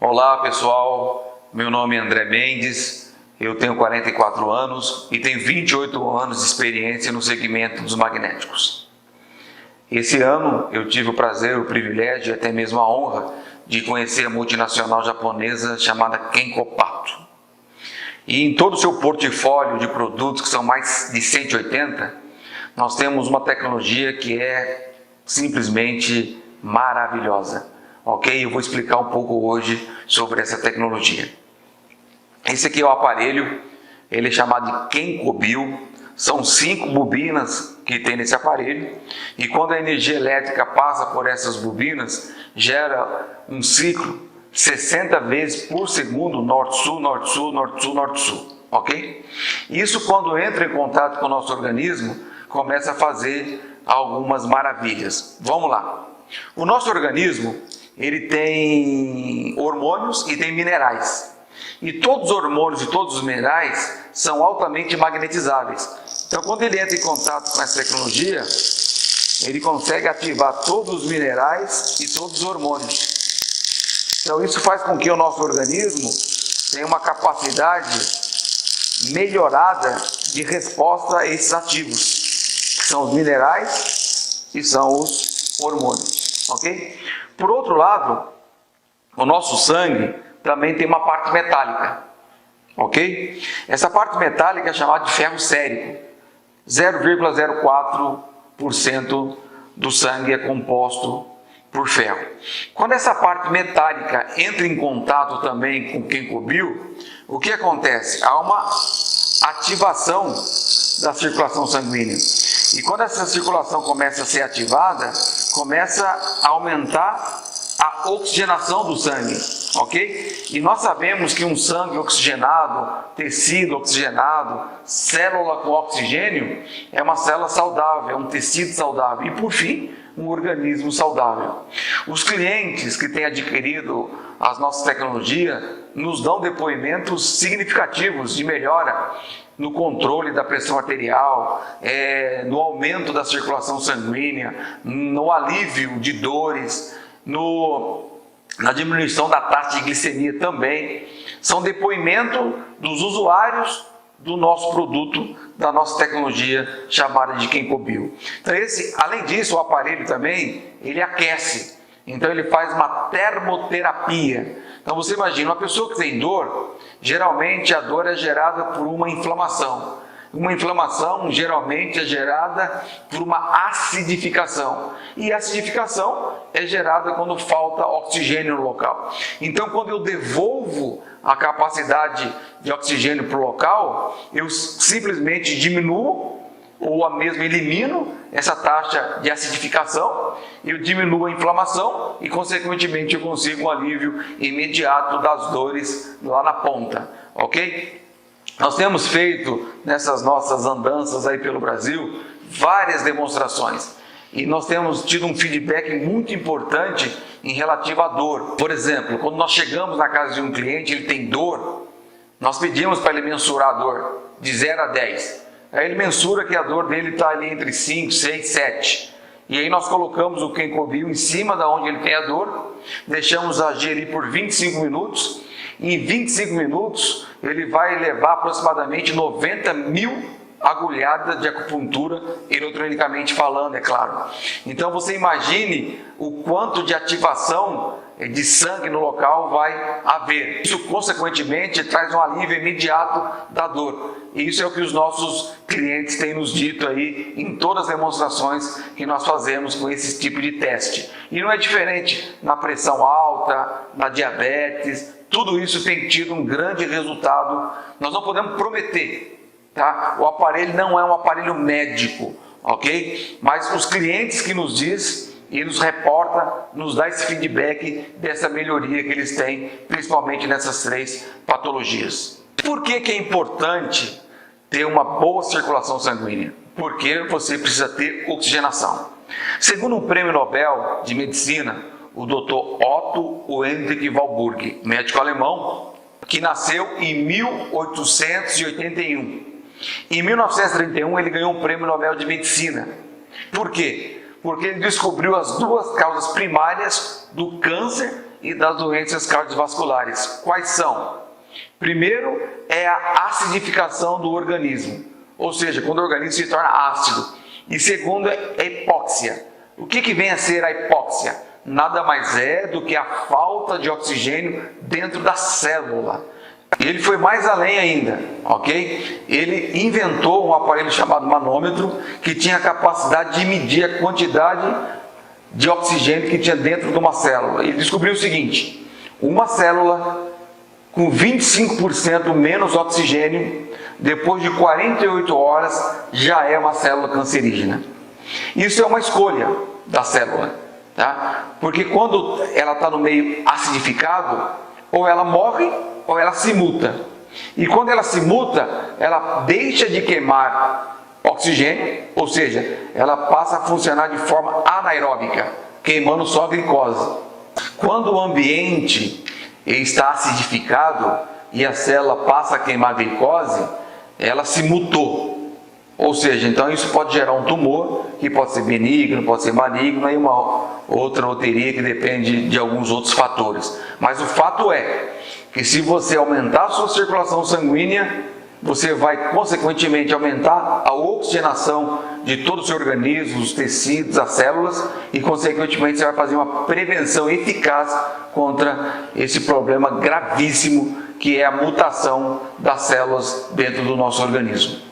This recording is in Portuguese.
Olá pessoal, meu nome é André Mendes, eu tenho 44 anos e tenho 28 anos de experiência no segmento dos magnéticos. Esse ano eu tive o prazer, o privilégio e até mesmo a honra de conhecer a multinacional japonesa chamada Kenko Pato. E em todo o seu portfólio de produtos, que são mais de 180, nós temos uma tecnologia que é simplesmente maravilhosa. Ok? Eu vou explicar um pouco hoje sobre essa tecnologia. Esse aqui é o aparelho, ele é chamado de KenkoBio. São 5 bobinas que tem nesse aparelho, e quando a energia elétrica passa por essas bobinas, gera um ciclo 60 vezes por segundo, norte-sul, norte-sul, norte-sul, norte-sul, ok? Isso, quando entra em contato com o nosso organismo, começa a fazer algumas maravilhas. Vamos lá. O nosso organismo, ele tem hormônios e tem minerais. E todos os hormônios e todos os minerais são altamente magnetizáveis. Então, quando ele entra em contato com essa tecnologia, ele consegue ativar todos os minerais e todos os hormônios. Então, isso faz com que o nosso organismo tenha uma capacidade melhorada de resposta a esses ativos, que são os minerais e são os hormônios, ok? Por outro lado, o nosso sangue também tem uma parte metálica, ok? Essa parte metálica é chamada de ferro sérico. 0,04% do sangue é composto por ferro. Quando essa parte metálica entra em contato também com o KenkoBio, o que acontece? Há uma ativação da circulação sanguínea. E quando essa circulação começa a ser ativada, começa a aumentar a oxigenação do sangue, ok? E nós sabemos que um sangue oxigenado, tecido oxigenado, célula com oxigênio, é uma célula saudável, é um tecido saudável. E por fim, um organismo saudável. Os clientes que têm adquirido as nossas tecnologias nos dão depoimentos significativos de melhora no controle da pressão arterial, no aumento da circulação sanguínea, no alívio de dores, na diminuição da taxa de glicemia também. São depoimentos dos usuários do nosso produto, da nossa tecnologia chamada de KenkoBio. Então além disso, o aparelho também, ele aquece. Então ele faz uma termoterapia. Então você imagina, uma pessoa que tem dor, geralmente a dor é gerada por uma inflamação. Uma inflamação geralmente é gerada por uma acidificação. E a acidificação é gerada quando falta oxigênio no local. Então, quando eu devolvo a capacidade de oxigênio para o local, eu simplesmente diminuo ou mesmo elimino essa taxa de acidificação, eu diminuo a inflamação e, consequentemente, eu consigo um alívio imediato das dores lá na ponta, ok? Nós temos feito, nessas nossas andanças aí pelo Brasil, várias demonstrações. E nós temos tido um feedback muito importante em relativo à dor. Por exemplo, quando nós chegamos na casa de um cliente, ele tem dor, nós pedimos para ele mensurar a dor de 0 a 10. Aí ele mensura que a dor dele está ali entre 5, 6, 7. E aí nós colocamos o KenkoBio em cima da onde ele tem a dor, deixamos agir ali por 25 minutos. E em 25 minutos ele vai levar aproximadamente 90 mil agulhadas de acupuntura, eletronicamente falando, é claro. Então você imagine o quanto de ativação de sangue no local vai haver. Isso, consequentemente, traz um alívio imediato da dor. E isso é o que os nossos clientes têm nos dito aí em todas as demonstrações que nós fazemos com esse tipo de teste. E não é diferente na pressão alta, na diabetes, tudo isso tem tido um grande resultado. Nós não podemos prometer, tá? O aparelho não é um aparelho médico, ok? Mas os clientes que nos diz e nos reporta, nos dá esse feedback dessa melhoria que eles têm, principalmente nessas 3 patologias. Por que é importante ter uma boa circulação sanguínea? Porque você precisa ter oxigenação. Segundo um prêmio Nobel de Medicina, o Dr. Otto Hendrik Warburg, médico alemão, que nasceu em 1881. Em 1931 ele ganhou um prêmio Nobel de Medicina. Por quê? Porque ele descobriu as 2 causas primárias do câncer e das doenças cardiovasculares. Quais são? Primeiro é a acidificação do organismo, ou seja, quando o organismo se torna ácido. E segundo é a hipóxia. O que vem a ser a hipóxia? Nada mais é do que a falta de oxigênio dentro da célula. Ele foi mais além ainda, ok? Ele inventou um aparelho chamado manômetro, que tinha a capacidade de medir a quantidade de oxigênio que tinha dentro de uma célula. Ele descobriu o seguinte: uma célula com 25% menos oxigênio, depois de 48 horas, já é uma célula cancerígena. Isso é uma escolha da célula, tá? Porque quando ela está no meio acidificado, ou ela morre ou ela se muta. E quando ela se muta, ela deixa de queimar oxigênio, ou seja, ela passa a funcionar de forma anaeróbica, queimando só a glicose. Quando o ambiente está acidificado e a célula passa a queimar a glicose, ela se mutou. Ou seja, então isso pode gerar um tumor, que pode ser benigno, pode ser maligno, e uma outra loteria que depende de alguns outros fatores. Mas o fato é que se você aumentar a sua circulação sanguínea, você vai consequentemente aumentar a oxigenação de todo o seu organismo, os tecidos, as células, e consequentemente você vai fazer uma prevenção eficaz contra esse problema gravíssimo que é a mutação das células dentro do nosso organismo.